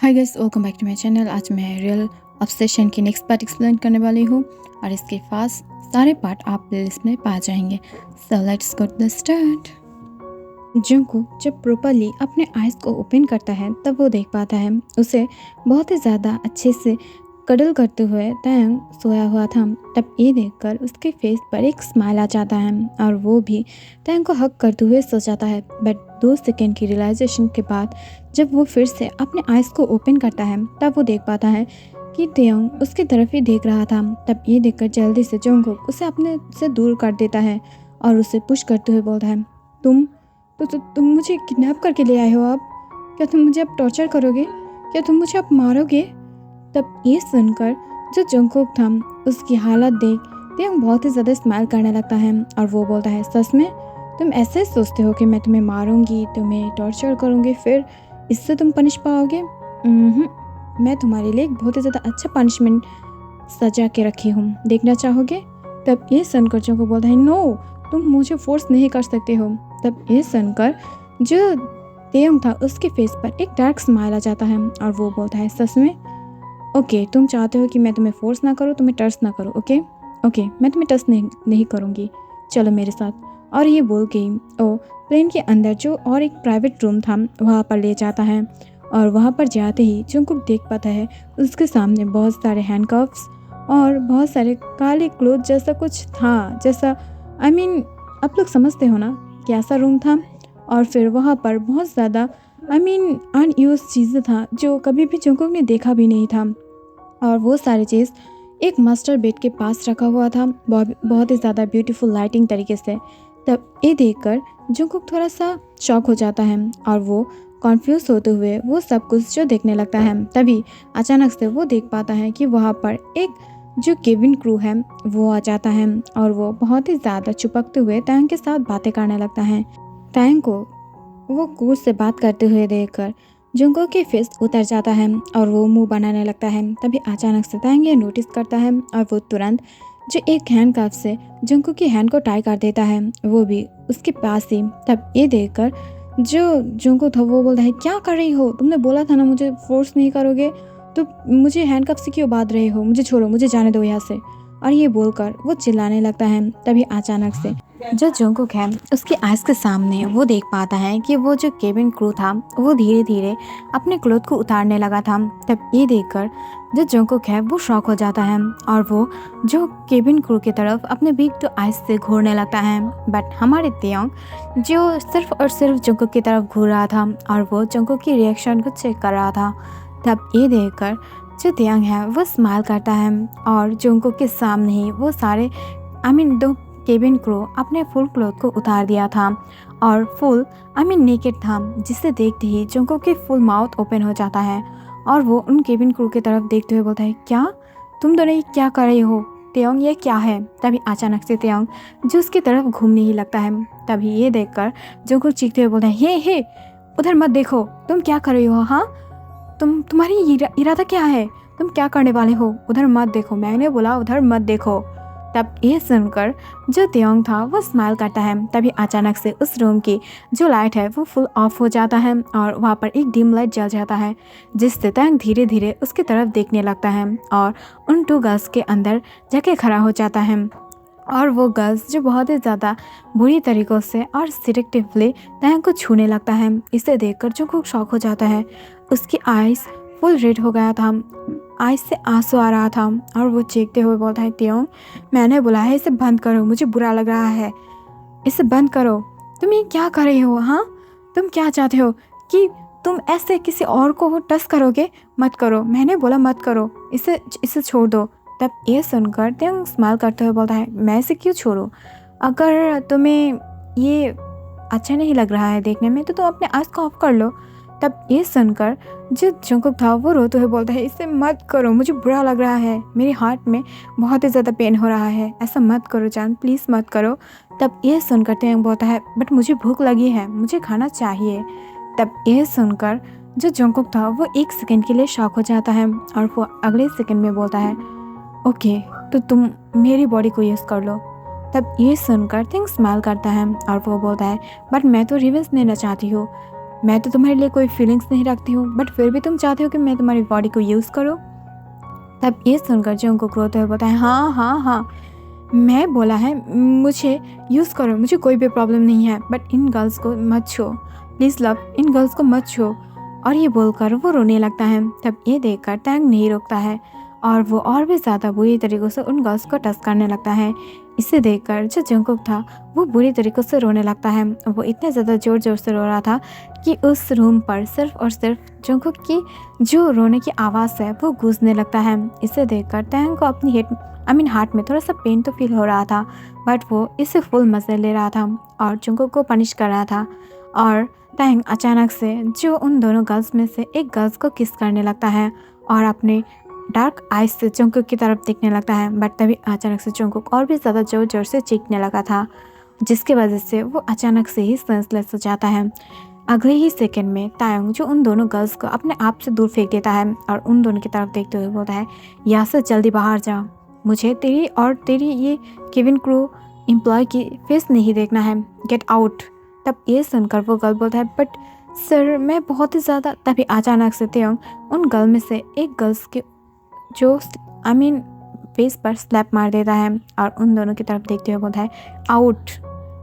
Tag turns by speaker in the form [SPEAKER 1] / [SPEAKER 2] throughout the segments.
[SPEAKER 1] Hi guys, welcome back to my channel. आज मैं real obsession की नेक्स्ट पार्ट एक्सप्लेन करने वाली हूँ और इसके फास्ट सारे पार्ट आप प्लेलिस्ट में पा जाएंगे। So let's go to the start. Jungkook जब प्रॉपरली अपने आइज़ को ओपन करता है तब वो देख पाता है उसे बहुत ही ज़्यादा अच्छे से कडल करते हुए तयंग सोया हुआ था। तब ये देखकर उसके फेस पर एक स्माइल आ जाता है और वो भी तयंग को हक करते हुए सो जाता है। बट 2 सेकेंड की रियलाइजेशन के बाद जब वो फिर से अपने आइज़ को ओपन करता है तब वो देख पाता है कि तयंग उसकी तरफ ही देख रहा था। तब ये देखकर जल्दी से जंगकुक उसे अपने से दूर कर देता है और उसे पुश करते हुए बोलता है, तुम मुझे किडनैप करके ले आए हो। अब क्या तुम मुझे अब टॉर्चर करोगे? क्या तुम मुझे अब मारोगे? तब ये सुनकर जो जंगकुक था उसकी हालत देख तयंग बहुत ही ज़्यादा स्माइल करने लगता है और वो बोलता है, सच में तुम ऐसे सोचते हो कि मैं तुम्हें मारूंगी, तुम्हें टॉर्चर करूंगी, फिर इससे तुम पनिश पाओगे? मैं तुम्हारे लिए एक बहुत ही ज़्यादा अच्छा पनिशमेंट सजा के रखी हूँ, देखना चाहोगे? तब ये सुनकर जंगकुक बोलता है, नो, तुम मुझे फोर्स नहीं कर सकते हो। तब ये सुनकर जो तयंग था उसके फेस पर एक डार्क स्माइल आ जाता है और वो बोलता है, सच में? ओके, तुम चाहते हो कि मैं तुम्हें फोर्स ना करूँ, तुम्हें टच ना करूँ। ओके, मैं तुम्हें टच नहीं करूँगी, चलो मेरे साथ। और ये बोल के वो प्लेन के अंदर जो और एक प्राइवेट रूम था वहाँ पर ले जाता है और वहाँ पर जाते ही जंगकुक देख पाता है उसके सामने बहुत सारे हैंडकफ्स और बहुत सारे काले क्लोथ जैसा कुछ था, जैसा आप लोग समझते हो ना कि ऐसा रूम था। और फिर वहाँ पर बहुत ज़्यादा अनयूज चीज़ें था जो कभी भी जंगकुक ने देखा भी नहीं था। और वो सारी चीज़ एक मास्टर बेड के पास रखा हुआ था, बहुत ही ज़्यादा ब्यूटीफुल लाइटिंग तरीके से। तब ये देखकर जंगकुक थोड़ा सा शॉक हो जाता है और वो कॉन्फ्यूज होते हुए वो सब कुछ जो देखने लगता है। तभी अचानक से वो देख पाता है कि वहाँ पर एक जो केबिन क्रू है वो आ जाता है और वो बहुत ही ज़्यादा चिपकते हुए तयंग के साथ बातें करने लगता है। तयंग को वो क्रू से बात करते हुए देखकर जंगकुक के फेस उतर जाता है और वो मुंह बनाने लगता है। तभी अचानक से तयंग ये नोटिस करता है और वो तुरंत जो एक हैंडकफ से जंगकुक की हैंड को टाई कर देता है, वो भी उसके पास ही। तब ये देखकर जो जंगकुक था वो बोलता है, क्या कर रही हो? तुमने बोला था ना मुझे फोर्स नहीं करोगे, तो मुझे हैंडकफ से क्यों बांध रहे हो? मुझे छोड़ो, मुझे जाने दो यहाँ से। और ये बोलकर वो चिल्लाने लगता है। तभी अचानक से जो जंगकुक है उसके आइज़ के सामने वो देख पाता है कि वो जो केबिन क्रू था वो धीरे धीरे अपने क्लोथ को उतारने लगा था। तब ये देखकर जो जंगकुक है वो शॉक हो जाता है और वो जो केबिन क्रू की तरफ अपने बिग टू आइज़ से घूरने लगता है। बट हमारे तयंग जो सिर्फ और सिर्फ जंगकुक की तरफ घूर रहा था और वो जंगकुक की रिएक्शन को चेक कर रहा था। तब ये देखकर जो तयंग है वो स्माइल करता है और जंगकुक के सामने ही वो सारे दो केबिन क्रू अपने फुल क्लोथ को उतार दिया था और फुल नेकेड था, जिसे देखते ही जंगकुक की फुल माउथ ओपन हो जाता है और वो उन केबिन क्रू की तरफ देखते हुए बोलता है, क्या तुम दोनों ये क्या कर रही हो? तयंग, ये क्या है? तभी अचानक से तयंग जो उसकी तरफ घूमने ही लगता है। तभी ये देखकर जंगकुक चीखते हुए बोलता है, हे उधर मत देखो, तुम क्या कर रही हो? हाँ, तुम्हारी इरादा क्या है? तुम क्या करने वाले हो? उधर मत देखो, मैंने बोला उधर मत देखो। तब ये सुनकर जो तयंग था वो स्माइल करता है। तभी अचानक से उस रूम की जो लाइट है वो फुल ऑफ हो जाता है और वहाँ पर एक डिम लाइट जल जाता है, जिससे तयंग धीरे धीरे उसकी तरफ देखने लगता है और उन 2 गर्ल्स के अंदर जाके खड़ा हो जाता है। और वो गर्ल्स जो बहुत ही ज़्यादा बुरी तरीक़ों से और सिलेक्टिवली तयंग को छूने लगता है। इसे देखकर जो खूब शॉक हो जाता है, उसकी आइज़ फुल रेड हो गया था, आइज़ से आंसू आ रहा था और वो चीखते हुए बोलता है, तयंग, मैंने बोला है इसे बंद करो, मुझे बुरा लग रहा है, इसे बंद करो। तुम ये क्या कर रही हो? हाँ, तुम क्या चाहते हो कि तुम ऐसे किसी और को टच करोगे? मत करो, मैंने बोला मत करो, इसे छोड़ दो। तब ये सुनकर तयंग स्माइल करते हुए बोलता है, मैं इसे क्यों छोड़ूं? अगर तुम्हें ये अच्छा नहीं लग रहा है देखने में तो तुम अपने आँख को ऑफ कर लो। तब ये सुनकर जो जंगकुक था वो रोते हुए बोलता है, इसे मत करो, मुझे बुरा लग रहा है, मेरे हार्ट में बहुत ही ज़्यादा पेन हो रहा है, ऐसा मत करो जान, प्लीज़ मत करो। तब ये सुनकर तयंग बोलता है, बट मुझे भूख लगी है, मुझे खाना चाहिए। तब ये सुनकर जो जंगकुक था वो 1 सेकंड के लिए शॉक हो जाता है और वो अगले सेकंड में बोलता है, ओके, तो तुम मेरी बॉडी को यूज़ कर लो। तब ये सुनकर तयंग स्माइल करता है और वो बोलता है, बट मैं तो रिवेंज लेना चाहती हूँ, मैं तो तुम्हारे लिए कोई फीलिंग्स नहीं रखती हूँ, बट फिर भी तुम चाहते हो कि मैं तुम्हारी बॉडी को यूज़ करूँ। तब ये सुनकर जंगकुक रोते हुए बताया, हाँ हाँ हाँ, मैं बोला है मुझे यूज़ करो, मुझे कोई भी प्रॉब्लम नहीं है, बट इन गर्ल्स को मत छो प्लीज़ लव, इन गर्ल्स को मत छो। और ये बोलकर वो रोने लगता है। तब ये देखकर टैंग नहीं रोकता है और वो और भी ज़्यादा बुरी तरीक़ों से उन गर्ल्स को टच करने लगता है। इसे देखकर जो जंगकुक था वो बुरी तरीक़ों से रोने लगता है। वो इतना ज़्यादा ज़ोर ज़ोर से रो रहा था कि उस रूम पर सिर्फ और सिर्फ जंगकुक की जो रोने की आवाज़ है वो गूंजने लगता है। इसे देखकर टैंग को अपनी हार्ट में थोड़ा सा पेन तो फील हो रहा था, बट वो इससे फुल मज़े ले रहा था और जंगकुक को पनिश कर रहा था। और टैंग अचानक से जो उन दोनों गर्ल्स में से एक गर्ल्स को किस करने लगता है और अपने डार्क आइज से जंगकुक की तरफ देखने लगता है। बट तभी अचानक से जंगकुक और भी ज़्यादा ज़ोर ज़ोर से चीखने लगा था, जिसकी वजह से वो अचानक से ही सेंसलेस हो जाता है। अगले ही सेकंड में तायोंग जो उन दोनों गर्ल्स को अपने आप से दूर फेंक देता है और उन दोनों की तरफ देखते हुए बोलता है, यहाँ से जल्दी बाहर जाओ, मुझे तेरी और तेरी ये केविन क्रू एम्प्लॉय की फेस नहीं देखना है, गेट आउट। तब ये सुनकर वो गर्ल बोलता है, बट सर मैं बहुत ही ज़्यादा। तभी अचानक से तायोंग उन गर्ल में से एक गर्ल्स के जो फेस पर स्लैप मार देता है और उन दोनों की तरफ देखते हुए बोलता है, आउट।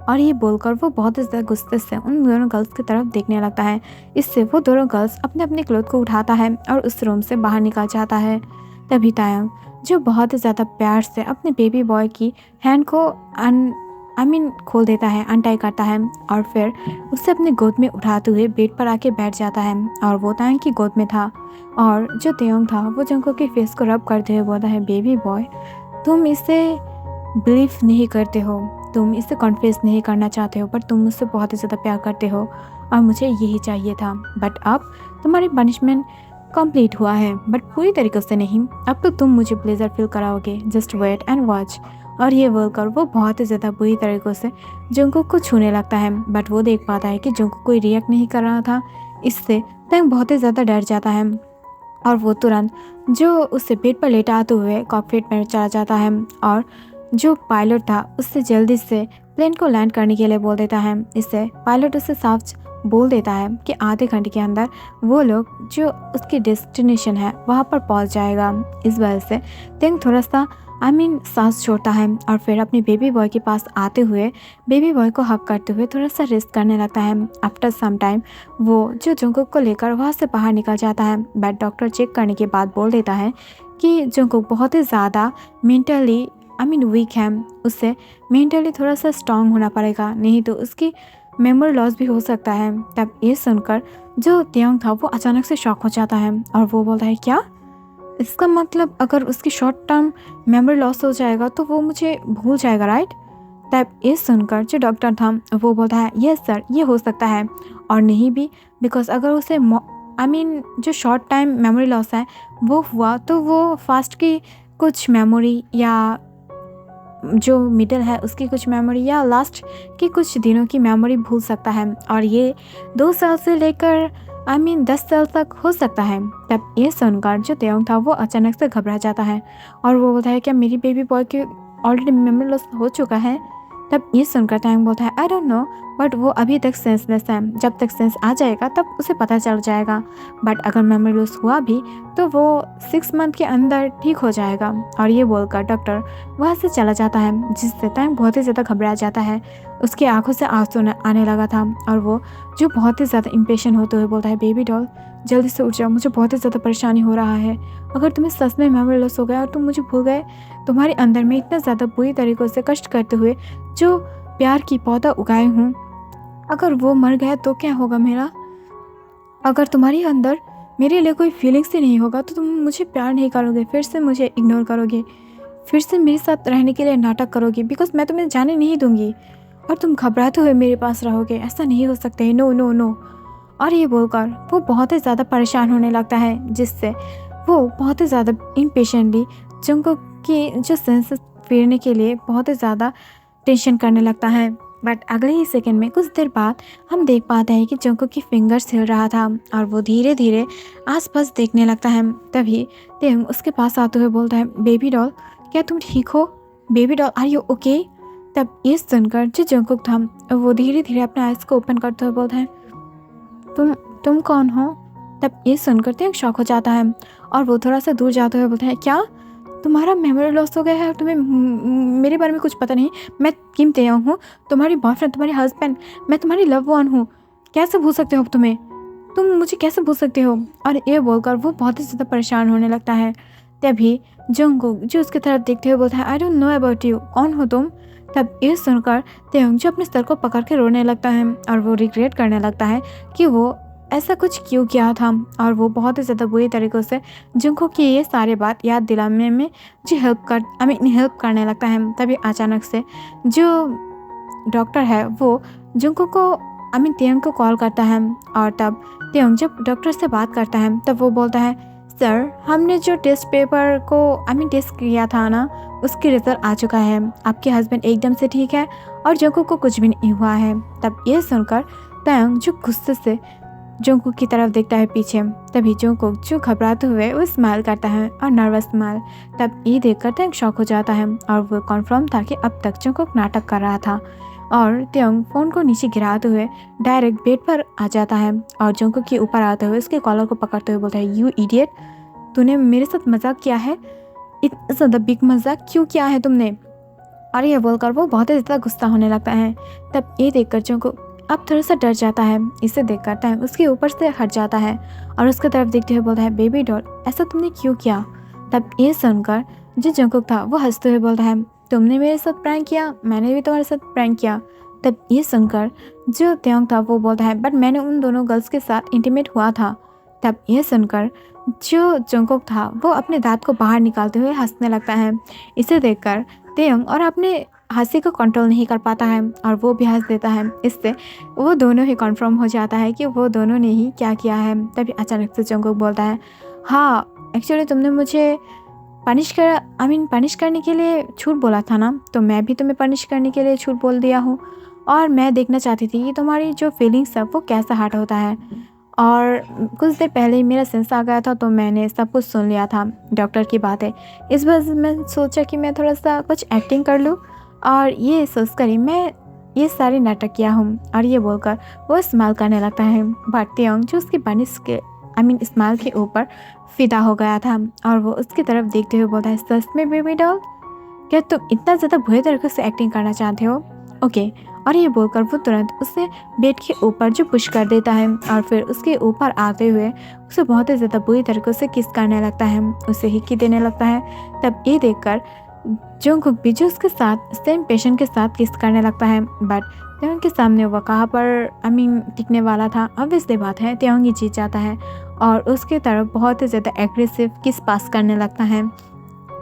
[SPEAKER 1] और ये बोलकर वो बहुत ही ज़्यादा गुस्से से उन दोनों गर्ल्स की तरफ देखने लगता है। इससे वो दोनों गर्ल्स अपने अपने क्लोथ को उठाता है और उस रूम से बाहर निकल जाता है। तभी तायोंग जो बहुत ही ज़्यादा प्यार से अपने बेबी बॉय की हैंड को खोल देता है, अनटाई करता है और फिर उसे अपने गोद में उठाते हुए बेड पर आके बैठ जाता है और वो तायोंग की गोद में था। और जो तायोंग था वो जंगकुक के फेस को रब करते हुए बोलता है, बेबी बॉय तुम इसे बिलीव नहीं करते हो, तुम इसे कॉन्फेस नहीं करना चाहते हो, पर तुम मुझसे बहुत ही ज़्यादा प्यार करते हो और मुझे यही चाहिए था। बट अब तुम्हारी पनिशमेंट कंप्लीट हुआ है, बट पूरी तरीके से नहीं। अब तो तुम मुझे प्लेजर फील कराओगे, जस्ट वेट एंड वॉच। और ये बोलकर वो बहुत ही ज़्यादा बुरी तरीक़ों से जंगकुक को छूने लगता है, बट वो देख पाता है कि जंगकुक कोई रिएक्ट नहीं कर रहा था। इससे टैंग बहुत ही ज़्यादा डर जाता है और वो तुरंत जो उससे बेड पर लेटाते हुए कॉकपिट में चला जाता है और जो पायलट था उससे जल्दी से प्लेन को लैंड करने के लिए बोल देता है। इससे पायलट उससे साफ बोल देता है कि आधे घंटे के अंदर वो लोग जो उसकी डेस्टिनेशन है वहाँ पर पहुँच जाएगा। इस वजह से टैंग थोड़ा सा सांस छोड़ता है और फिर अपने बेबी बॉय के पास आते हुए बेबी बॉय को हक करते हुए थोड़ा सा रेस्ट करने लगता है। आफ्टर सम टाइम वो जो जंगकुक को लेकर वहाँ से बाहर निकल जाता है, बट डॉक्टर चेक करने के बाद बोल देता है कि जंगकुक बहुत ही ज़्यादा मेंटली वीक है, उससे मेंटली थोड़ा सा स्ट्रांग होना पड़ेगा, नहीं तो उसकी मेमोरी लॉस भी हो सकता है। तब ये सुनकर जो तायोंग था वो अचानक से शॉक हो जाता है और वो बोलता है, क्या इसका मतलब अगर उसकी शॉर्ट टर्म मेमोरी लॉस हो जाएगा तो वो मुझे भूल जाएगा, राइट? तब ये सुनकर जो डॉक्टर था वो बोलता है, यस सर ये हो सकता है और नहीं भी, बिकॉज अगर उसे जो शॉर्ट टाइम मेमोरी लॉस है वो हुआ तो वो फास्ट की कुछ मेमोरी या जो मिडिल है उसकी कुछ मेमोरी या लास्ट की कुछ दिनों की मेमोरी भूल सकता है और ये 2 साल से लेकर 10 साल तक हो सकता है। तब ये सुनकर जो तायोंग था वो अचानक से घबरा जाता है और वो बोलता है, क्या मेरी बेबी बॉय के ऑलरेडी मेमोरी लॉस हो चुका है? तब ये सुनकर तायोंग बोलता है, आई डोंट नो, बट वो अभी तक सेंसलेस है, जब तक सेंस आ जाएगा तब उसे पता चल जाएगा, बट अगर मेमोरी लॉस हुआ भी तो वो 6 मंथ के अंदर ठीक हो जाएगा। और ये बोलकर डॉक्टर वहाँ से चला जाता है, जिससे तायोंग बहुत ही ज़्यादा घबरा जाता है। उसकी आंखों से आंसू आने लगा था और वो जो बहुत ही ज़्यादा इम्पेशेंट होते हुए बोलता है, बेबी डॉल जल्दी से उठ जाओ, मुझे बहुत ही ज़्यादा परेशानी हो रहा है। अगर तुम्हें सच में मेमोरी लॉस हो गया और तुम मुझे भूल गए, तुम्हारे अंदर में इतना ज़्यादा बुरी तरीक़ों से कष्ट करते हुए जो प्यार की पौधा उगाए हूँ, अगर वो मर गया तो क्या होगा मेरा? अगर तुम्हारे अंदर मेरे लिए कोई फीलिंग्स ही नहीं होगा तो तुम मुझे प्यार नहीं करोगे, फिर से मुझे इग्नोर करोगे, फिर से मेरे साथ रहने के लिए नाटक करोगे, बिकॉज मैं तुम्हें जाने नहीं दूंगी और तुम घबराते हुए मेरे पास रहोगे। ऐसा नहीं हो सकता है, नो नो नो। और ये बोलकर वो बहुत ही ज़्यादा परेशान होने लगता है, जिससे वो बहुत ही ज़्यादा इम्पेशेंटली जंगकुक की जो सेंसेस फेरने के लिए बहुत ही ज़्यादा टेंशन करने लगता है। बट अगले ही सेकंड में कुछ देर बाद हम देख पाते हैं कि जंगकुक की फिंगर्स हिल रहा था और वो धीरे धीरे आसपास देखने लगता है। तभी तायोंग उसके पास आते हुए बोलता है, बेबी डॉल क्या तुम ठीक हो? Baby doll are you okay? तब ये सुनकर जो जंगकुक था वो धीरे धीरे अपने आइज़ को ओपन करते हुए बोलता है, तुम कौन हो? तब ये सुनकर त्यंग शॉक हो जाता है और वो थोड़ा सा दूर जाते हुए बोलते हैं, क्या तुम्हारा मेमोरी लॉस हो गया है और तुम्हें मेरे बारे में कुछ पता नहीं? मैं किम तेयंग हूँ, तुम्हारी बॉयफ्रेंड, तुम्हारी हस्बैंड, मैं तुम्हारी लव वन हूँ। कैसे भूल सकते हो तुम मुझे कैसे भूल सकते हो? और ये बोलकर वो बहुत ही ज़्यादा परेशान होने लगता है। तभी जंगकुक जो उसकी तरफ देखते हुए बोलता है, I don't know about you, कौन हो तुम? तब ये सुनकर तेयंग जो अपने सर को पकड़ के रोने लगता है और वो रिग्रेट करने लगता है कि वो ऐसा कुछ क्यों किया था। और वो बहुत ही ज़्यादा बुरी तरीक़ों से जंगकुक की ये सारी बात याद दिलाने में जो हेल्प करने लगता है। तभी अचानक से जो डॉक्टर है वो जंगकुक को तेयंग को कॉल करता है और तब तेयंग जब डॉक्टर से बात करता है तब वो बोलता है, सर हमने जो टेस्ट पेपर को टेस्ट किया था ना, उसकी रिजल्ट आ चुका है। आपके हस्बैंड एकदम से ठीक है और जंगकुक को कुछ भी नहीं हुआ है। तब ये सुनकर तेयंग जो गुस्से से जंगकुक की तरफ देखता है पीछे। तभी जंगकुक जो घबराते हुए वो स्माइल करता है और नर्वस स्माइल। तब ये देखकर तेयंग शॉक हो जाता है और वो कन्फर्म था कि अब तक जंगकुक नाटक कर रहा था। और तेयंग फ़ोन को नीचे गिराते हुए डायरेक्ट बेड पर आ जाता है और जंगकुक के ऊपर आते हुए उसके कॉलर को पकड़ते हुए बोलता है, यू इडियट, तूने मेरे साथ मजाक किया है? इतना ज़्यादा बिग मजाक क्यों किया है तुमने? और ये बोलकर वो बहुत ही ज़्यादा गुस्सा होने लगता है। तब ये देखकर जंगकुक अब थोड़ा सा डर जाता है। इसे देखकर तेयंग उसके ऊपर से हट जाता है और उसकी तरफ देखते हुए बोलता है, बेबी डॉल, ऐसा तुमने क्यों किया? तब ये सुनकर जो जंगकुक था वो हंसते हुए बोलता है, तुमने मेरे साथ प्रैंक किया, मैंने भी तुम्हारे साथ प्रैंक किया। तब ये सुनकर जो तेयंग था वो बोलता है, बट मैंने उन दोनों गर्ल्स के साथ इंटीमेट हुआ था। तब ये सुनकर जो जंगकुक था वो अपने दांत को बाहर निकालते हुए हंसने लगता है। इसे देखकर तेयंग और अपने हंसी को कंट्रोल नहीं कर पाता है और वो भी हंस देता है। इससे वो दोनों ही कंफर्म हो जाता है कि वो दोनों ने ही क्या किया है। तभी अचानक से जंगकुक बोलता है, हाँ एक्चुअली तुमने मुझे पनिश करने के लिए झूठ बोला था ना, तो मैं भी तुम्हें पनिश करने के लिए झूठ बोल दिया हूँ। और मैं देखना चाहती थी कि तुम्हारी जो फीलिंग्स है वो कैसा हर्ट होता है। और कुछ देर पहले ही मेरा सेंस आ गया था तो मैंने सब कुछ सुन लिया था, डॉक्टर की बातें। इस वजह से मैं सोचा कि मैं थोड़ा सा कुछ एक्टिंग कर लूँ और ये सोचकर ही मैं ये सारे नाटक किया हूँ। और ये बोलकर वो स्माइल करने लगता है। बट तेयंग जो उसकी पनिश के स्माइल के ऊपर फिदा हो गया था और वो उसकी तरफ देखते हुए बोलता है, सच में बेबी डॉल, क्या तुम इतना ज़्यादा बुरे तरीके से एक्टिंग करना चाहते हो? ओके। और ये बोलकर वो तुरंत उसे बेड के ऊपर जो पुश कर देता है और फिर उसके ऊपर आते हुए उसे बहुत ही ज़्यादा बुरी तरीके से किस करने लगता है, उसे हिक्की देने लगता है। तब ये देखकर जंगकुक भी जो उसके साथ सेम पेशेंट के साथ किस करने लगता है। बट तेयंग के सामने वो कहाँ पर टिकने वाला था। ऑब्वियसली बात है तेयंग ही जीत जाता है और उसकी तरफ बहुत ही ज़्यादा एग्रेसिव किस पास करने लगता है।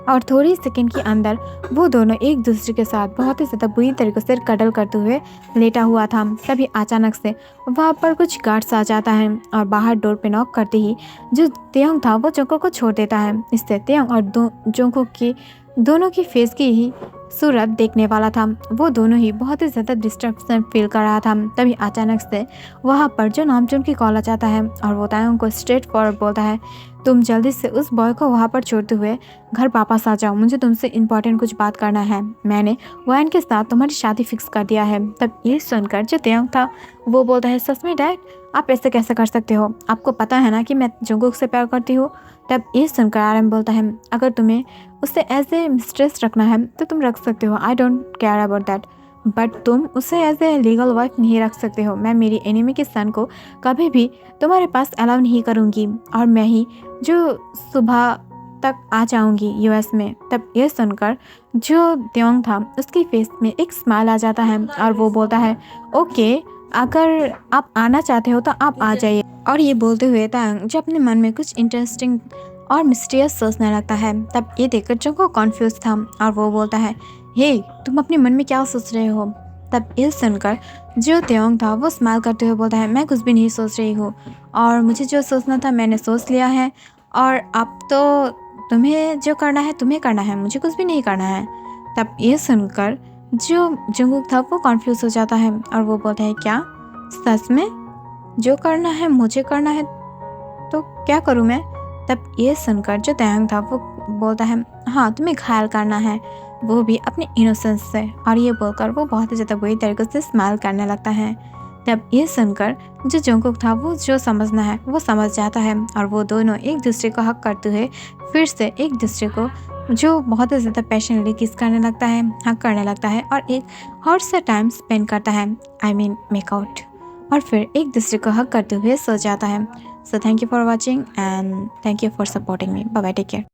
[SPEAKER 1] और थोड़ी सेकंड के अंदर वो दोनों एक दूसरे के साथ बहुत ही ज़्यादा बुरी तरीके से कडल करते हुए लेटा हुआ था। तभी अचानक से वहाँ पर कुछ गार्ड्स आ जाता है और बाहर डोर पे नॉक करते ही जो तेयंग था वो जंगकुक को छोड़ देता है। इससे तेयंग और जंगकुक की दोनों की फेस की ही सूरत देखने वाला था। वो दोनों ही बहुत ही ज़्यादा डिस्ट्रक्शन फील कर रहा था। तभी अचानक से वहाँ पर जो नामचुन की कॉल आ जाता है और वो तेयंग को स्ट्रेट फॉरवर्ड बोलता है, तुम जल्दी से उस बॉय को वहाँ पर छोड़ते हुए घर वापस आ जाओ, मुझे तुमसे इम्पोर्टेंट कुछ बात करना है। मैंने वैन के साथ तुम्हारी शादी फिक्स कर दिया है। तब ये सुनकर जो तेयंग था वो बोलता है, सच में डैड, आप ऐसे कैसे कर सकते हो? आपको पता है ना कि मैं जंगकुक से प्यार करती हूँ। तब ये सुनकर आरएम बोलता है, अगर तुम्हें उसे एज ए मिस्ट्रेस रखना है तो तुम रख सकते हो, I don't care about that, but तुम उसे एज ए लीगल वाइफ नहीं रख सकते हो। मैं मेरी एनिमी के सन को कभी भी तुम्हारे पास अलाउ नहीं करूँगी और मैं ही जो सुबह तक आ जाऊँगी यूएस में। तब ये सुनकर जो तेयंग था उसकी फेस में एक स्माइल आ जाता है और वो बोलता है, ओके, अगर आप आना चाहते हो तो आप आ जाइए। और ये बोलते हुए तेयंग जो अपने मन में कुछ इंटरेस्टिंग और मिस्टीरियस सोचने लगता है। तब ये देखकर जंगकुक कॉन्फ्यूज था और वो बोलता है, हे, तुम अपने मन में क्या सोच रहे हो? तब ये सुनकर जो तेयंग था वो स्माइल करते हुए बोलता है, मैं कुछ भी नहीं सोच रही हूँ और मुझे जो सोचना था मैंने सोच लिया है और अब तो तुम्हें जो करना है तुम्हें करना है, मुझे कुछ भी नहीं करना है। तब ये सुनकर जो जंगकुक था वो कॉन्फ्यूज हो जाता है और वो बोलता है, क्या सच में जो करना है मुझे करना है तो क्या करूँ मैं? तब ये सुनकर जो तेयंग था वो बोलता है, हाँ, तुम्हें घायल करना है, वो भी अपने इनोसेंस से। और ये बोलकर वो बहुत ही ज़्यादा बुरी तरीके से स्माइल करने लगता है। तब ये सुनकर जो जंगकुक था वो जो समझना है वो समझ जाता है और वो दोनों एक दूसरे को हक करते हुए फिर से एक दूसरे को जो बहुत ही ज़्यादा पैशनेटली किस करने लगता है, हक करने लगता है और एक हॉट सा टाइम स्पेंड करता है, आई मीन मेकआउट, और फिर एक दूसरे को हक करते हुए सो जाता है। So thank you for watching and thank you for supporting me. Bye bye, take care.